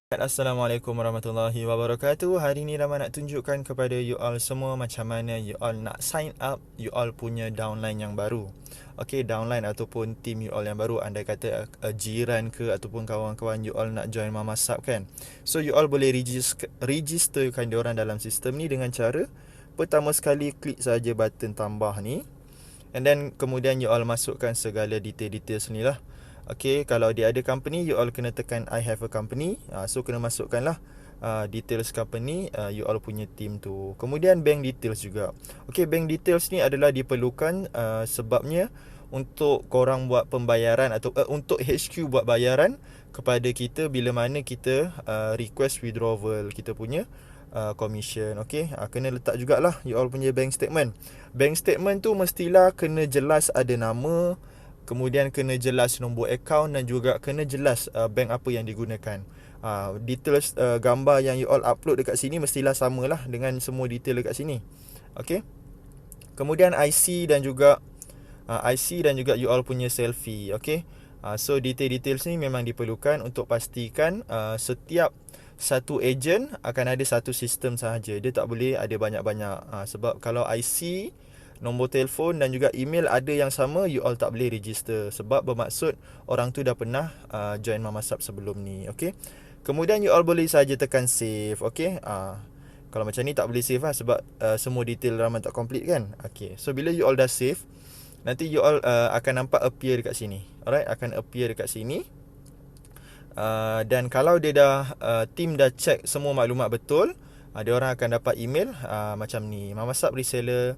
Assalamualaikum warahmatullahi wabarakatuh. Hari ni Rama nak tunjukkan kepada you all semua macam mana you all nak sign up you all punya downline yang baru. Okay, downline ataupun team you all yang baru. Andai kata jiran ke ataupun kawan-kawan you all nak join Mamasab kan. So you all boleh registerkan diorang dalam sistem ni dengan cara pertama sekali klik saja button tambah ni. And then kemudian you all masukkan segala detail-details ni lah. Okay, kalau dia ada company, you all kena tekan I have a company. So kena masukkan lah details company, you all punya team tu. Kemudian bank details juga. Okay, bank details ni adalah diperlukan sebabnya untuk korang buat pembayaran atau untuk HQ buat bayaran kepada kita bila mana kita request withdrawal kita punya commission. Okay, kena letak jugalah you all punya bank statement. Bank statement tu mestilah kena jelas ada nama, kemudian kena jelas nombor akaun dan juga kena jelas bank apa yang digunakan. Details gambar yang you all upload dekat sini mestilah samalah dengan semua detail dekat sini. Okay. Kemudian IC dan juga you all punya selfie. Okay. So detail-details ni memang diperlukan untuk pastikan setiap satu ejen akan ada satu sistem sahaja. Dia tak boleh ada banyak-banyak. Sebab kalau IC, nombor telefon dan juga email ada yang sama, you all tak boleh register. Sebab bermaksud orang tu dah pernah join Mamasab sebelum ni. Okay. Kemudian you all boleh saja tekan save. Okay. Kalau macam ni tak boleh save lah sebab semua detail Rahman tak complete kan. Okay. So bila you all dah save, nanti you all akan nampak appear dekat sini. Alright, akan appear dekat sini. Dan kalau dia dah team dah check semua maklumat betul, dia orang akan dapat email macam ni, Mamasab Reseller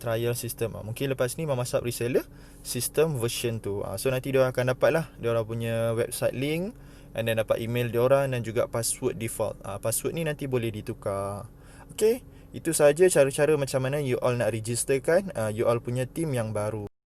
Trial System. Mungkin lepas ni Mamasab Reseller System version tu. So nanti dia orang akan dapat lah dia orang punya website link, and then dapat email dia orang dan juga password default. Password ni nanti boleh ditukar. Okay, itu sahaja cara-cara macam mana you all nak registerkan you all punya team yang baru.